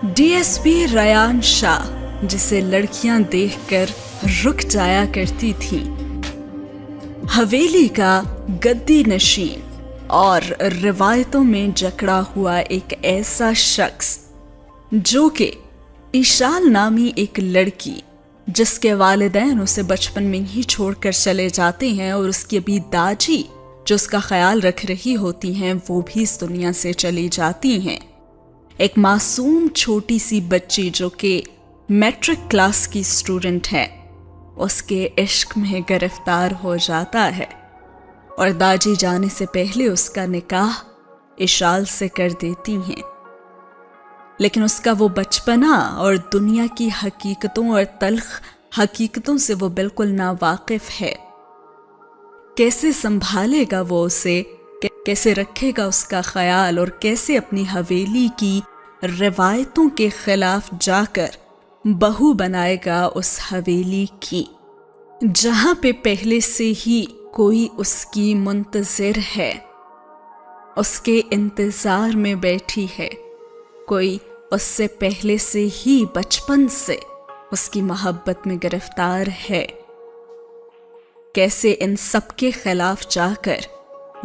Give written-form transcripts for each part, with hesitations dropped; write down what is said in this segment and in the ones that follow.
DSP Ryan Shah, जिसे लड़कियां देखकर रुक जाया करती थीं, हवेली का गद्दी नशीन और रिवायतों में जकड़ा हुआ एक ऐसा शख्स जो कि इशाल नामी एक लड़की, जिसके वालिदैन उसे बचपन में ही छोड़कर चले जाते हैं और उसकी अभी दादी जो उसका ख्याल रख रही होती हैं वो भी इस दुनिया से चली जाती हैं। एक मासूम छोटी सी बच्ची जो कि मैट्रिक क्लास की स्टूडेंट है, उसके इश्क में गिरफ्तार हो जाता है और दादी जाने से पहले उसका निकाह इशाल से कर देती हैं। लेकिन उसका वो बचपना और दुनिया की हकीकतों और तल्ख हकीकतों से वो बिल्कुल नावाकिफ है। कैसे संभालेगा वो उसे, कैसे रखेगा उसका ख्याल और कैसे अपनी हवेली की रिवायतों के खिलाफ जाकर बहू बनाएगा उस हवेली की, जहां पे पहले से ही कोई उसकी मुंतजिर है, उसके इंतजार में बैठी है, कोई उससे पहले से ही बचपन से उसकी मोहब्बत में गिरफ्तार है। कैसे इन सब के खिलाफ जाकर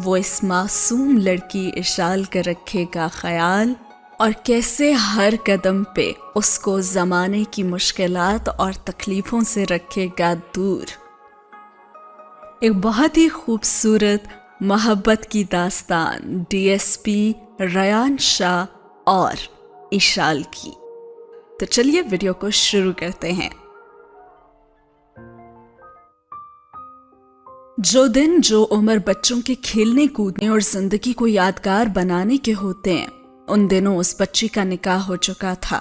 वो इस मासूम लड़की इशाल का रखेगा ख्याल और कैसे हर कदम पे उसको ज़माने की मुश्किलात और तकलीफ़ों से रखेगा दूर। एक बहुत ही खूबसूरत मोहब्बत की दास्तान डीएसपी रयान शाह और इशाल की। तो चलिए वीडियो को शुरू करते हैं। जो दिन जो उम्र बच्चों के खेलने कूदने और जिंदगी को यादगार बनाने के होते हैं, उन दिनों उस बच्ची का निकाह हो चुका था।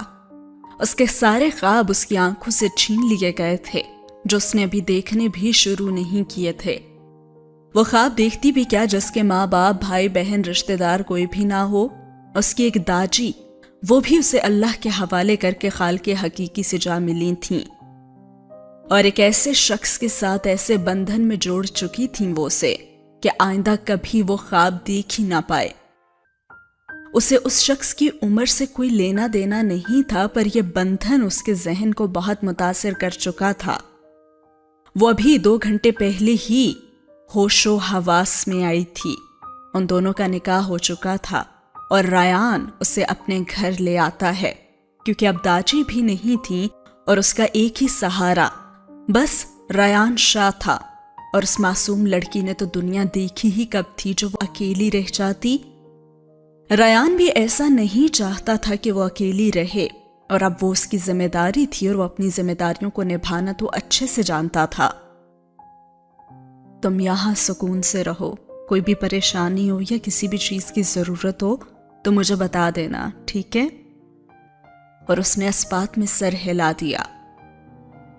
उसके सारे ख्वाब उसकी आंखों से छीन लिए गए थे, जो उसने अभी देखने भी शुरू नहीं किए थे। वो ख्वाब देखती भी क्या जिसके माँ बाप भाई बहन रिश्तेदार कोई भी ना हो। उसकी एक दादी, वो भी उसे अल्लाह के हवाले करके खालिक़े हकीकी से जा मिली थीं और एक ऐसे शख्स के साथ ऐसे बंधन में जोड़ चुकी थीं वो उसे कि आइंदा कभी वो ख्वाब देख ही ना पाए। उसे उस शख्स की उम्र से कोई लेना देना नहीं था, पर यह बंधन उसके जहन को बहुत मुतासिर कर चुका था। वो अभी 2 घंटे पहले ही होशो हवास में आई थी। उन दोनों का निकाह हो चुका था और रयान उसे अपने घर ले आता है, क्योंकि अब दादी भी नहीं थी और उसका एक ही सहारा बस रयान शाह था। और उस मासूम लड़की ने तो दुनिया देखी ही कब थी जो वो अकेली रह जाती। रयान भी ऐसा नहीं चाहता था कि वो अकेली रहे, और अब वो उसकी जिम्मेदारी थी और वो अपनी जिम्मेदारियों को निभाना तो अच्छे से जानता था। तुम यहां सुकून से रहो, कोई भी परेशानी हो या किसी भी चीज की जरूरत हो तो मुझे बता देना, ठीक है? और उसने इस बात में सर हिला दिया।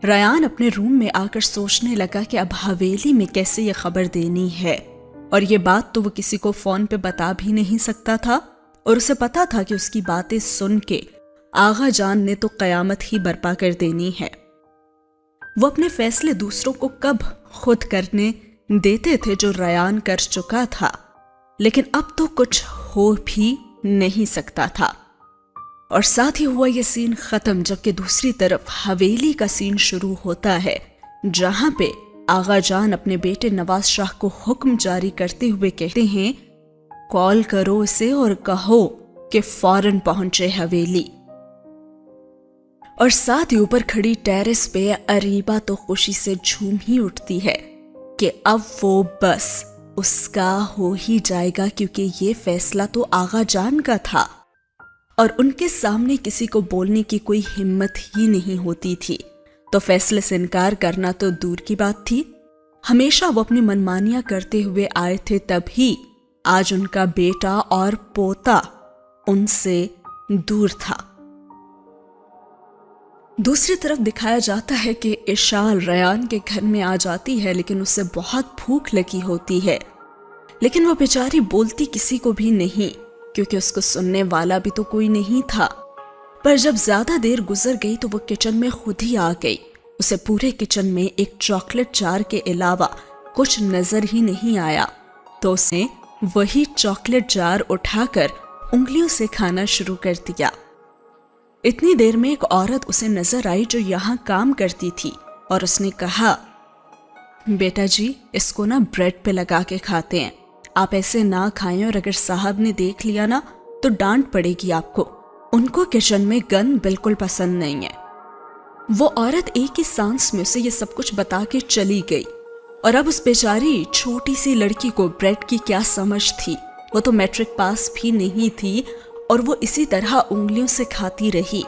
रयान अपने रूम में आकर सोचने लगा कि अब हवेली में कैसे ये खबर देनी है, और ये बात तो वो किसी को फोन पे बता भी नहीं सकता था, और उसे पता था कि उसकी बातें सुन के आगा जान ने तो कयामत ही बर्पा कर देनी है। वो अपने फैसले दूसरों को कब खुद करने देते थे जो रयान कर चुका था, लेकिन अब तो कुछ हो भी नहीं सकता था। और साथ ही हुआ ये सीन खत्म, जबकि दूसरी तरफ हवेली का सीन शुरू होता है, जहां पे आगा जान अपने बेटे नवाज शाह को हुक्म जारी करते हुए कहते हैं, कॉल करो इसे और कहो कि फौरन पहुंचे हवेली। और साथ ही ऊपर खड़ी टेरेस पे अरीबा तो खुशी से झूम ही उठती है कि अब वो बस उसका हो ही जाएगा, क्योंकि ये फैसला तो आगा जान का था और उनके सामने किसी को बोलने की कोई हिम्मत ही नहीं होती थी। तो फैसले से इनकार करना तो दूर की बात थी। हमेशा वो अपनी मनमानियां करते हुए आए थे, तभी आज उनका बेटा और पोता उनसे दूर था। दूसरी तरफ दिखाया जाता है कि इशाल रयान के घर में आ जाती है, लेकिन उसे बहुत भूख लगी होती है। लेकिन वो बेचारी बोलती किसी को भी नहीं, क्योंकि उसको सुनने वाला भी तो कोई नहीं था। पर जब ज्यादा देर गुजर गई तो वो किचन में खुद ही आ गई। उसे पूरे किचन में एक चॉकलेट जार के अलावा कुछ नजर ही नहीं आया, तो उसने वही चॉकलेट जार उठाकर उंगलियों से खाना शुरू कर दिया। اتنی دیر میں ایک عورت اسے نظر آئی جو یہاں کام کرتی تھی اور اس نے کہا، بیٹا جی اس کو نا بریڈ پہ لگا کے کھاتے ہیں، آپ ایسے نہ کھائیں، اور اگر صاحب نے دیکھ لیا نا تو ڈانٹ پڑے گی آپ کو، ان کو کچن میں گند بالکل پسند نہیں ہے۔ وہ عورت ایک ہی سانس میں اسے یہ سب کچھ بتا کے چلی گئی، اور اب اس بیچاری چھوٹی سی لڑکی کو بریڈ کی کیا سمجھ تھی، وہ تو میٹرک پاس بھی نہیں تھی، اور وہ اسی طرح انگلیوں سے کھاتی رہی۔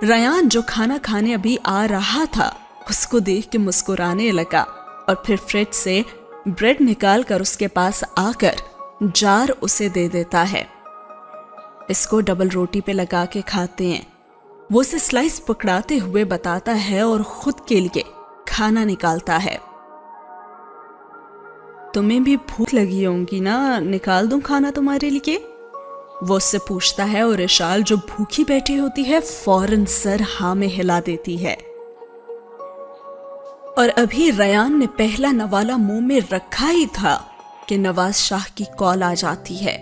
ریان جو کھانا کھانے ابھی آ رہا تھا اس کو دیکھ کے مسکرانے لگا، اور پھر فریج سے بریڈ نکال کر اس کے پاس آ کر جار اسے دے دیتا ہے۔ اس کو ڈبل روٹی پہ لگا کے کھاتے ہیں، وہ اسے سلائس پکڑاتے ہوئے بتاتا ہے اور خود کے لیے کھانا نکالتا ہے۔ تمہیں بھی بھوک لگی ہوں گی نا، نکال دوں کھانا تمہارے لیے؟ وہ اس سے پوچھتا ہے، اور اشال جو بھوکی بیٹھی ہوتی ہے فوراً سر ہاں میں ہلا دیتی ہے۔ اور ابھی ریان نے پہلا نوالا منہ میں رکھا ہی تھا کہ نواز شاہ کی کال آ جاتی ہے،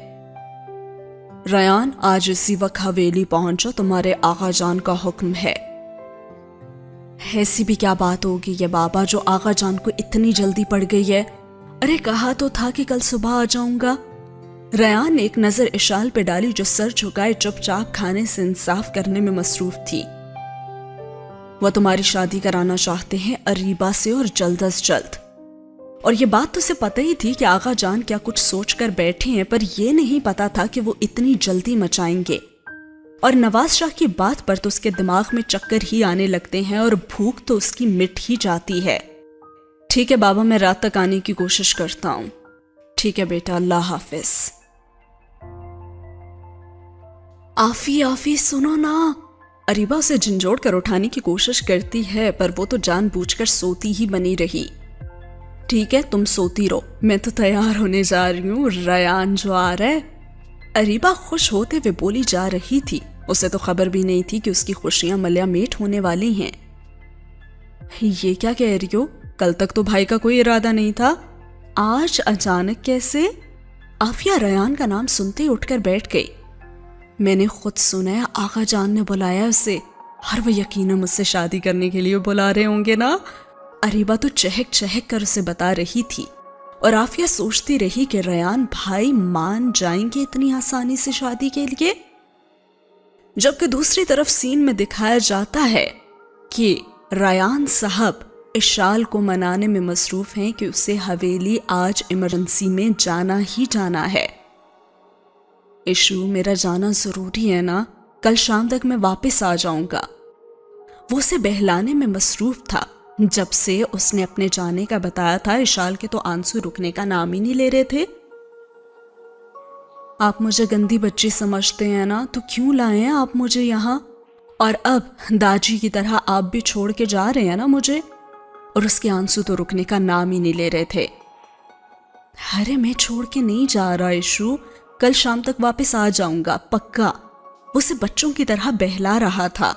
ریان آج اسی وقت حویلی پہنچو، تمہارے آغا جان کا حکم ہے۔ ایسی بھی کیا بات ہوگی یہ بابا جو آغا جان کو اتنی جلدی پڑ گئی ہے؟ ارے کہا تو تھا کہ کل صبح آ جاؤں گا۔ ریان نے ایک نظر اشال پہ ڈالی جو سر جھکائے چپ چاپ کھانے سے انصاف کرنے میں مصروف تھی۔ وہ تمہاری شادی کرانا چاہتے ہیں اریبہ سے، اور جلد از جلد۔ اور یہ بات تو اسے پتہ ہی تھی کہ آغا جان کیا کچھ سوچ کر بیٹھے ہیں، پر یہ نہیں پتا تھا کہ وہ اتنی جلدی مچائیں گے۔ اور نواز شاہ کی بات پر تو اس کے دماغ میں چکر ہی آنے لگتے ہیں، اور بھوک تو اس کی مٹ ہی جاتی ہے۔ ٹھیک ہے بابا، میں رات تک آنے کی کوشش کرتا ہوں۔ ٹھیک ہے بیٹا، اللہ حافظ۔ آفی سنو نا، اریبہ اسے جھنجھوڑ کر اٹھانے کی کوشش کرتی ہے، پر وہ تو جان بوجھ کر سوتی ہی بنی رہی۔ ٹھیک ہے تم سوتی رہو، میں تو تیار ہونے جا رہی ہوں، ریان جو آ رہا ہے۔ اریبہ خوش ہوتے ہوئے بولی جا رہی تھی، اسے تو خبر بھی نہیں تھی کہ اس کی خوشیاں ملیا میٹ ہونے والی ہیں۔ یہ کیا کہہ رہی ہو؟ کل تک تو بھائی کا کوئی ارادہ نہیں تھا، آج اچانک کیسے؟ آفیہ ریان کا نام سنتے ہی اٹھ کر بیٹھ گئی۔ میں نے خود سنا ہے، آغا جان نے بلایا اسے، اور وہ یقیناً مجھ سے شادی کرنے کے لیے بلا رہے ہوں گے نا۔ اریبہ تو چہک چہک کر اسے بتا رہی تھی، اور آفیہ سوچتی رہی کہ ریان بھائی مان جائیں گے اتنی آسانی سے شادی کے لیے؟ جبکہ دوسری طرف سین میں دکھایا جاتا ہے کہ ریان صاحب اشال کو منانے میں مصروف ہیں کہ اسے حویلی آج ایمرجنسی میں جانا ہی جانا ہے۔ ایشو میرا جانا ضروری ہے نا، کل شام تک میں واپس آ جاؤں گا۔ وہ اسے بہلانے میں مصروف تھا، جب سے اس نے اپنے جانے کا بتایا تھا اشال کے تو آنسو رکنے کا نام ہی نہیں لے رہے تھے۔ آپ مجھے گندی بچی سمجھتے ہیں نا، تو کیوں لائے ہیں آپ مجھے یہاں؟ اور اب داجی کی طرح آپ بھی چھوڑ کے جا رہے ہیں نا مجھے؟ اور اس کے آنسو تو رکنے کا نام ہی نہیں لے رہے تھے۔ ارے میں چھوڑ کے نہیں جا رہا ایشو، کل شام تک واپس آ جاؤں گا پکا۔ وہ اسے بچوں کی طرح بہلا رہا تھا۔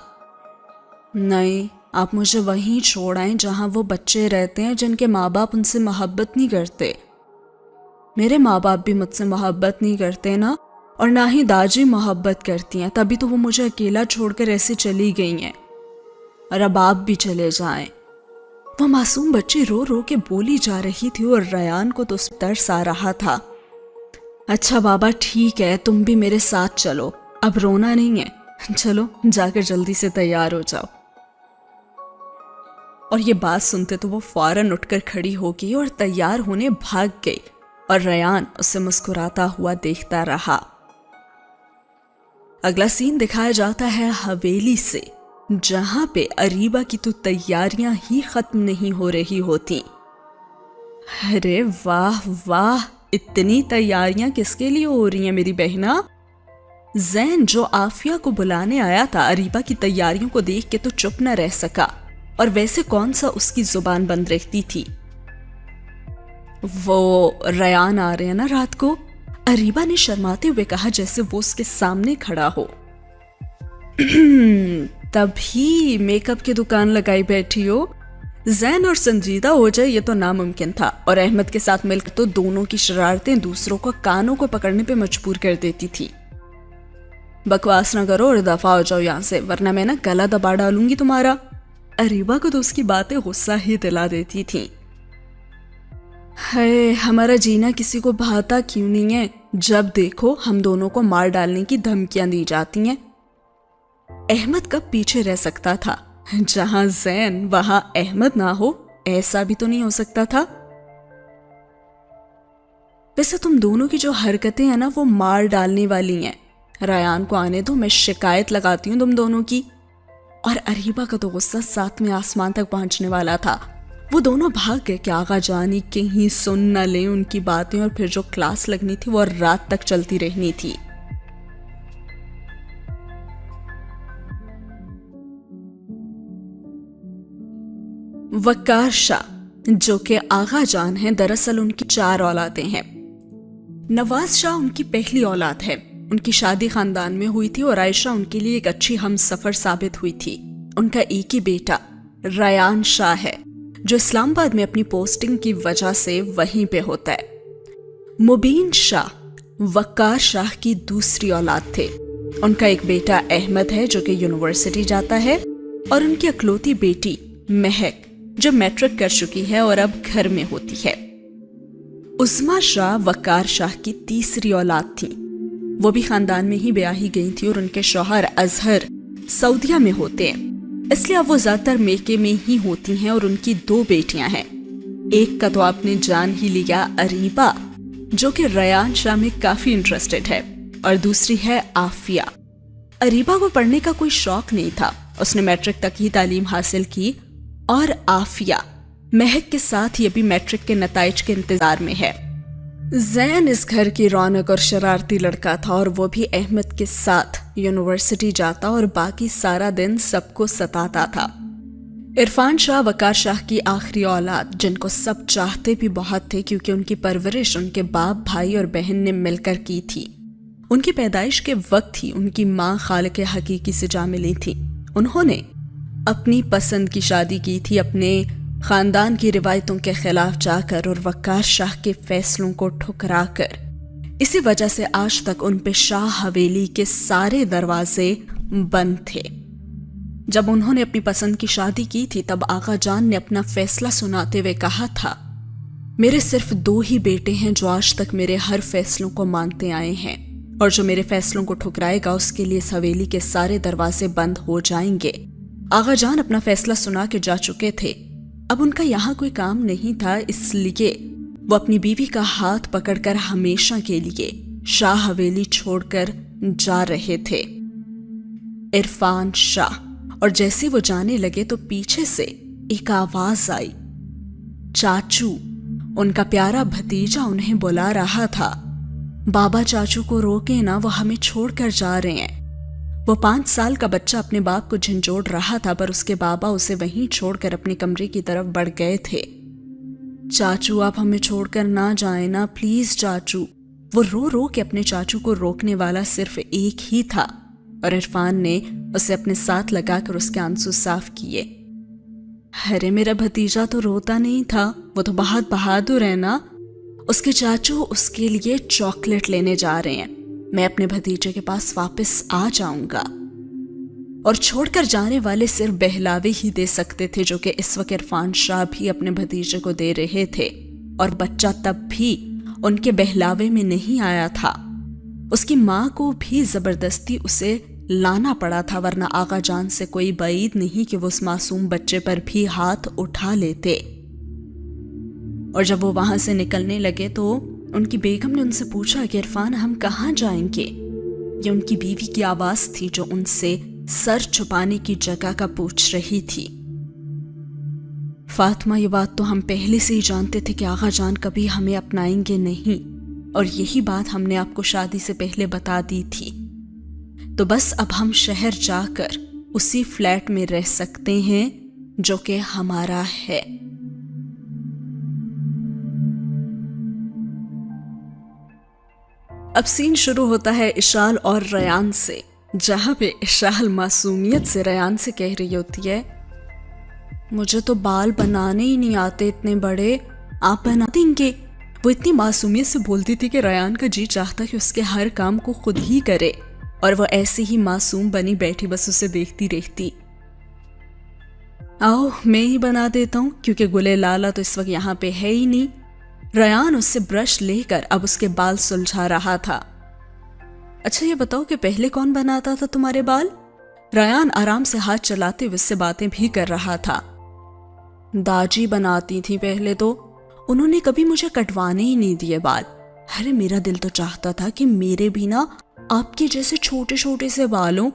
نہیں، آپ مجھے وہیں چھوڑ آئیں جہاں وہ بچے رہتے ہیں جن کے ماں باپ ان سے محبت نہیں کرتے۔ میرے ماں باپ بھی مجھ سے محبت نہیں کرتے نا، اور نہ ہی داجی محبت کرتی ہیں، تبھی تو وہ مجھے اکیلا چھوڑ کر ایسے چلی گئی ہیں، اور اب آپ بھی چلے جائیں۔ وہ معصوم بچی رو رو کے بولی جا رہی تھی، اور ریان کو تو اس پر ترس آ رہا تھا۔ اچھا بابا ٹھیک ہے، تم بھی میرے ساتھ چلو، اب رونا نہیں ہے، چلو جا کر جلدی سے تیار ہو جاؤ۔ اور یہ بات سنتے تو وہ فوراً اٹھ کر کھڑی ہو گئی اور تیار ہونے بھاگ گئی، اور ریان اسے مسکراتا ہوا دیکھتا رہا۔ اگلا سین دکھایا جاتا ہے حویلی سے، جہاں پہ اریبہ کی تو تیاریاں ہی ختم نہیں ہو رہی ہوتی۔ ارے واہ واہ، اتنی تیاریاں کس کے لیے ہو رہی ہیں میری بہنا؟ زین جو آفیہ کو بلانے آیا تھا اریبہ کی تیاریوں کو دیکھ کے تو چپ نہ رہ سکا، اور ویسے کون سا اس کی زبان بند رہتی تھی۔ وہ ریان آ رہے ہیں نا رات کو؟ اریبہ نے شرماتے ہوئے کہا جیسے وہ اس کے سامنے کھڑا ہو۔ تبھی میک اپ کی دکان لگائی بیٹھی ہو؟ زین اور سنجیدہ ہو جائے یہ تو ناممکن تھا، اور احمد کے ساتھ مل کر تو دونوں کی شرارتیں دوسروں کو کانوں کو پکڑنے پہ مجبور کر دیتی تھی۔ बकवास ना करो और दफा हो जाओ यहाँ से, वरना मैं ना गला दबा डालूंगी तुम्हारा। अरीबा को तो उसकी बातें गुस्सा ही दिला देती थीं। है, हमारा जीना किसी को भाता क्यों नहीं है? जब देखो हम दोनों को मार डालने की धमकियां दी जाती हैं। अहमद कब पीछे रह सकता था? जहां जैन वहां अहमद ना हो, ऐसा भी तो नहीं हो सकता था। वैसे तुम दोनों की जो हरकतें हैं ना, वो मार डालने वाली हैं। रायान को आने दो, मैं शिकायत लगाती हूँ तुम दोनों की। और अरीबा का तो गुस्सा सातवें आसमान तक पहुंचने वाला था। वो दोनों भाग गए कि आगा जानी कहीं सुन न ले उनकी बातें, और फिर जो क्लास लगनी थी वो रात तक चलती रहनी थी। वकार शाह, जो कि आगा जान हैं, दरअसल उनकी 4 औलादें हैं। नवाज शाह उनकी पहली औलाद है। उनकी शादी खानदान में हुई थी और आयशा उनके लिए एक अच्छी हमसफर साबित हुई थी। उनका एक ही बेटा रायान शाह है, जो इस्लामाबाद में अपनी पोस्टिंग की वजह से वहीं पे होता है। मुबीन शाह वकार शाह की दूसरी औलाद थे। उनका एक बेटा अहमद है, जो कि यूनिवर्सिटी जाता है, और उनकी अकलौती बेटी महक, जो मैट्रिक कर चुकी है और अब घर में होती है। उस्मा शाह वकार शाह की तीसरी औलाद थी। वो भी खानदान में ही ब्याही गई थी और उनके शौहर अजहर सऊदिया में होते हैं, इसलिए अब वो ज्यादातर मेके में ही होती हैं। और उनकी 2 बेटियां हैं। एक का तो आपने जान ही लिया, अरीबा, जो कि रायान शाह में काफी इंटरेस्टेड है, और दूसरी है आफिया। अरीबा को पढ़ने का कोई शौक नहीं था, उसने मैट्रिक तक ही तालीम हासिल की, और आफिया महक के साथ ही अभी मैट्रिक के नताइज के इंतजार में है। जैन इस घर की रौनक और शरारती लड़का था, और वो भी अहमद के साथ यूनिवर्सिटी जाता और बाकी सारा दिन सबको सताता था। इरफान शाह वकार शाह की आखिरी औलाद, जिनको सब चाहते भी बहुत थे, क्योंकि उनकी परवरिश उनके बाप, भाई और बहन ने मिलकर की थी। उनकी पैदाइश के वक्त ही उनकी माँ खालिक हकीकी से जा मिली थी। उन्होंने अपनी पसंद की शादी की थी, अपने खानदान की रिवायतों के खिलाफ जाकर और वकार शाह के फैसलों को ठुकरा कर। इसी वजह से आज तक उन पे शाह हवेली के सारे दरवाजे बंद थे। जब उन्होंने अपनी पसंद की शादी की थी, तब आगा जान ने अपना फैसला सुनाते हुए कहा था, मेरे सिर्फ 2 ही बेटे हैं जो आज तक मेरे हर फैसलों को मानते आए हैं, और जो मेरे फैसलों को ठुकराएगा उसके लिए इस हवेली के सारे दरवाजे बंद हो जाएंगे। आगा जान अपना फैसला सुना के जा चुके थे। अब उनका यहाँ कोई काम नहीं था, इसलिए वो अपनी बीवी का हाथ पकड़कर हमेशा के लिए शाह हवेली छोड़कर जा रहे थे। इरफान शाह, और जैसे वो जाने लगे तो पीछे से एक आवाज आई, चाचू। उनका प्यारा भतीजा उन्हें बुला रहा था। बाबा चाचू को रोके ना, वो हमें छोड़कर जा रहे हैं। वो 5 साल का बच्चा अपने बाप को झंझोड़ रहा था, पर उसके बाबा उसे वहीं छोड़कर अपने कमरे की तरफ बढ़ गए थे। चाचू, आप हमें छोड़कर ना जाए ना, प्लीज चाचू। वो रो रो के अपने चाचू को रोकने वाला सिर्फ एक ही था, और इरफान ने उसे अपने साथ लगाकर उसके आंसू साफ किए। अरे मेरा भतीजा तो रोता नहीं था, वो तो बहुत बहादुर है ना। उसके चाचू उसके लिए चॉकलेट लेने जा रहे हैं। मैं अपने भतीजे के पास वापस आ जाऊंगा। और छोड़कर जाने वाले सिर्फ बहलावे ही दे सकते थे, जो कि इस वक्त इरफान शाह भी अपने भतीजे को दे रहे थे, और बच्चा तब भी उनके बहलावे में नहीं आया था। उसकी माँ को भी जबरदस्ती उसे लाना पड़ा था, वरना आगा जान से कोई बईद नहीं कि वो उस मासूम बच्चे पर भी हाथ उठा लेते। और जब वो वहां से निकलने लगे तो उनकी बेगम ने उनसे पूछा कि इरफान, हम कहाँ जाएंगे? ये उनकी बीवी की आवाज थी, जो उनसे सर छुपाने की जगह का पूछ रही थी। फातिमा, ये बात तो हम पहले से ही जानते थे कि आगा जान कभी हमें अपनाएंगे नहीं, और यही बात हमने आपको शादी से पहले बता दी थी। तो बस अब हम शहर जाकर उसी फ्लैट में रह सकते हैं जो कि हमारा है। अब सीन शुरू होता है इशाल और रयान से, जहां पे इशाल मासूमियत से रयान से कह रही होती है, मुझे तो बाल बनाने ही नहीं आते इतने बड़े, आप बना देंगे। वो इतनी मासूमियत से बोलती थी कि रयान का जी चाहता कि उसके हर काम को खुद ही करे। और वो ऐसी ही मासूम बनी बैठी बस उसे देखती रहती। आओ मैं ही बना देता हूँ, क्योंकि गुले लाला तो इस वक्त यहाँ पे है ही नहीं। रयान उससे ब्रश लेकर अब उसके बाल सुलझा रहा था। अच्छा ये बताओ कि पहले कौन बनाता था तुम्हारे बाल? रयान आराम से हाथ चलाते हुए उससे बातें भी कर रहा था। दाजी बनाती थी पहले तो, उन्होंने कभी मुझे कटवाने ही नहीं दिए बाल। अरे मेरा दिल तो चाहता था कि मेरे भी ना आपके जैसे छोटे छोटे से बाल हों।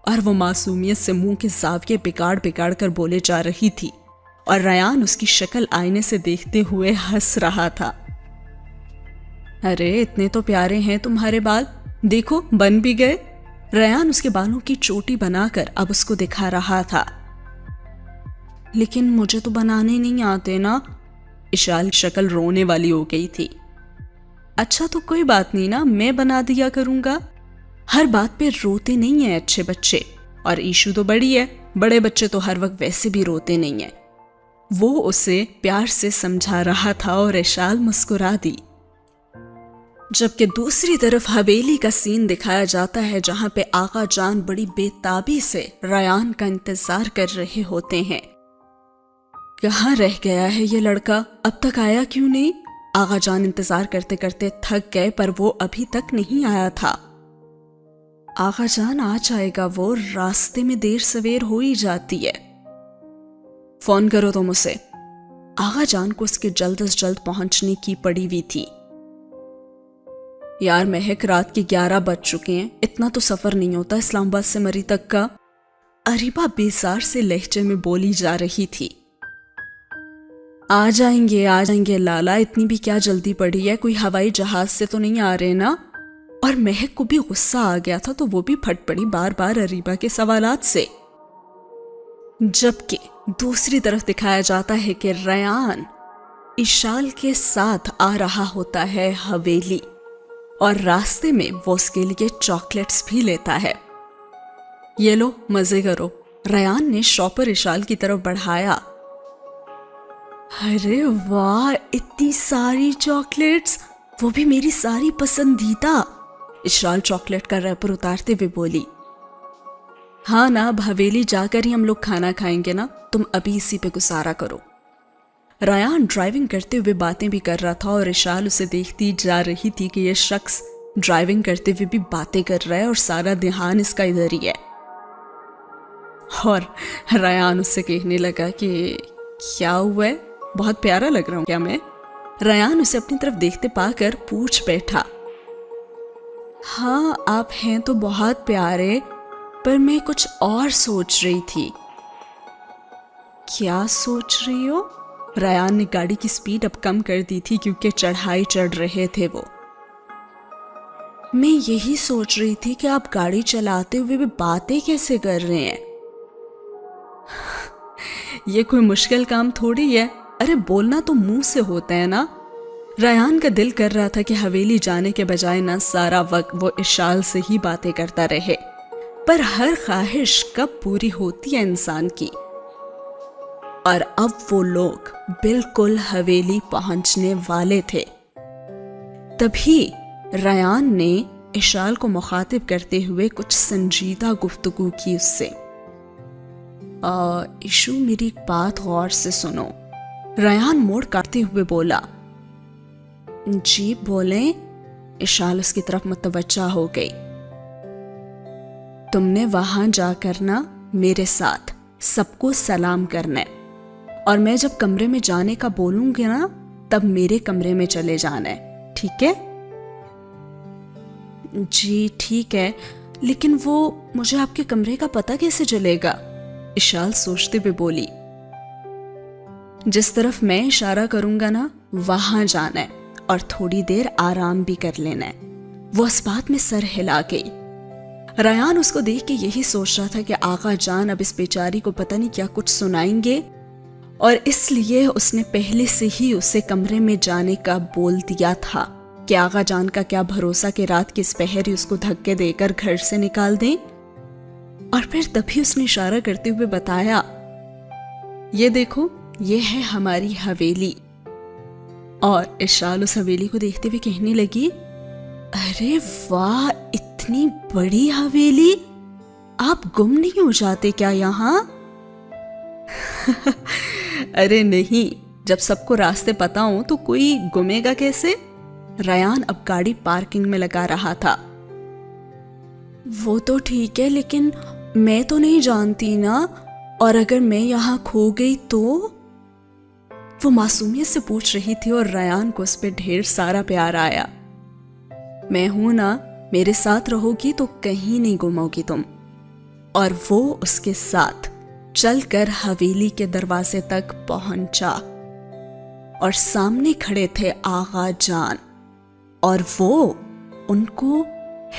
और वो मासूमियत से मुंह के जाविये बिगाड़ बिगाड़ कर बोले जा रही थी और रयान उसकी शक्ल आईने से देखते हुए हंस रहा था। अरे इतने तो प्यारे हैं तुम्हारे बाल, देखो बन भी गए। रयान उसके बालों की चोटी बनाकर अब उसको दिखा रहा था। लेकिन मुझे तो बनाने नहीं आते ना। इशाल की शक्ल रोने वाली हो गई थी। अच्छा तो कोई बात नहीं ना, मैं बना दिया करूंगा। हर बात पे रोते नहीं है अच्छे बच्चे, और ईशू तो बड़ी है, बड़े बच्चे तो हर वक्त वैसे भी रोते नहीं है। वो उसे प्यार से समझा रहा था और इशाल मुस्कुरा दी। जबकि दूसरी तरफ हवेली का सीन दिखाया जाता है, जहां पे आका जान बड़ी बेताबी से रयान का इंतजार कर रहे होते हैं। कहाँ रह गया है ये लड़का, अब तक आया क्यों नहीं? आका जान इंतजार करते करते थक गए, पर वो अभी तक नहीं आया था। आका जान आ जाएगा, वो रास्ते में देर सवेर हो ही जाती है। फोन करो तुम उसे। आका जान को उसके जल्द से जल्द पहुंचने की पड़ी हुई थी। यार महक, रात के 11 बज चुके हैं, इतना तो सफर नहीं होता इस्लामाबाद से मरी तक का। अरीबा बेजार से लहजे में बोली जा रही थी। आ जाएंगे लाला, इतनी भी क्या जल्दी पड़ी है, कोई हवाई जहाज से तो नहीं आ रहे ना? और महक को भी गुस्सा आ गया था, तो वो भी फट पड़ी बार बार अरीबा के सवालात से। जबकि दूसरी तरफ दिखाया जाता है कि रयान इशाल के साथ आ रहा होता है हवेली, और रास्ते में वो उसके लिए चॉकलेट्स भी लेता है। ये लो मजे करो। रयान ने शॉपर इशाल की तरफ बढ़ाया। अरे वाह, इतनी सारी चॉकलेट्स, वो भी मेरी सारी पसंदीदा। इशाल चॉकलेट का रैपर उतारते हुए बोली। हाँ ना, अब हवेली जाकर ही हम लोग खाना खाएंगे ना, तुम अभी इसी पे गुजारा करो। रयान ड्राइविंग करते हुए बातें भी कर रहा था और इशाल उसे देखती जा रही थी कि यह शख्स ड्राइविंग करते हुए भी बातें कर रहा है और सारा ध्यान इसका इधर ही है। और रयान उससे कहने लगा कि क्या हुआ है, बहुत प्यारा लग रहा हूं क्या मैं? रयान उसे अपनी तरफ देखते पाकर पूछ बैठा। हाँ आप हैं तो बहुत प्यारे, पर मैं कुछ और सोच रही थी। क्या सोच रही हो? रयान ने गाड़ी की स्पीड अब कम कर दी थी क्योंकि चढ़ाई चढ़ रहे थे वो। मैं यही सोच रही थी कि आप गाड़ी चलाते हुए भी बातें कैसे कर रहे हैं। ये कोई मुश्किल काम थोड़ी है, अरे बोलना तो मुंह से होता है ना। रयान का दिल कर रहा था कि हवेली जाने के बजाय ना सारा वक्त वो इशाल से ही बातें करता रहे, पर हर ख्वाहिश कब पूरी होती है इंसान की। और अब वो लोग बिल्कुल हवेली पहुंचने वाले थे। तभी रयान ने इशाल को मुखातिब करते हुए कुछ संजीदा गुफ्तगू की उससे। इशू मेरी एक बात गौर से सुनो। रयान मोड़ काटते हुए बोला। जी बोले। इशाल उसकी तरफ मुतवज्जा हो गई। तुमने वहां जाकर ना मेरे साथ सबको सलाम करना है, और मैं जब कमरे में जाने का बोलूंगी ना तब मेरे कमरे में चले जाना है, ठीक है? जी ठीक है, लेकिन वो मुझे आपके कमरे का पता कैसे चलेगा? इशाल सोचते हुए बोली। जिस तरफ मैं इशारा करूंगा ना वहां जाना है, और थोड़ी देर आराम भी कर लेना है। वो इस बात में सर हिला गई। रयान उसको देख के यही सोच रहा था कि आका जान अब इस बेचारी को पता नहीं क्या कुछ सुनाएंगे, और इसलिए उसने पहले से ही उसे कमरे में जाने का बोल दिया था कि आका जान का क्या भरोसा कि रात की इस पहर ही उसको धक्के देकर घर से निकाल दें। और फिर तभी उसने इशारा करते हुए बताया, ये देखो ये है हमारी हवेली। और इशाल उस हवेली को देखते हुए कहने लगी, अरे वाह, اتنی بڑی حویلی, آپ گم نہیں ہو جاتے کیا یہاں؟ ارے نہیں, جب سب کو راستے پتا ہوں تو کوئی گمے گا کیسے؟ ریان اب گاڑی پارکنگ میں لگا رہا تھا. وہ تو ٹھیک ہے, لیکن میں تو نہیں جانتی نا, اور اگر میں یہاں کھو گئی تو؟ وہ معصومیت سے پوچھ رہی تھی اور ریان کو اس پہ ڈھیر سارا پیار آیا. میں ہوں نا, میرے ساتھ رہو گی تو کہیں نہیں گمو گی تم. اور وہ اس کے ساتھ چل کر حویلی کے دروازے تک پہنچا اور سامنے کھڑے تھے آغا جان, اور وہ ان کو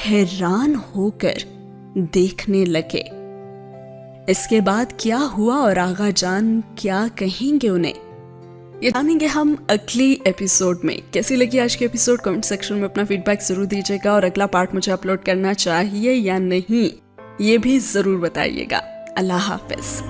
حیران ہو کر دیکھنے لگے. اس کے بعد کیا ہوا اور آغا جان کیا کہیں گے انہیں, یہ جانیں گے ہم اگلی ایپیسوڈ میں. کیسی لگی آج کی ایپیسوڈ؟ کمنٹ سیکشن میں اپنا فیڈ بیک ضرور دیجیے گا, اور اگلا پارٹ مجھے اپلوڈ کرنا چاہیے یا نہیں یہ بھی ضرور بتائیے گا. اللہ حافظ.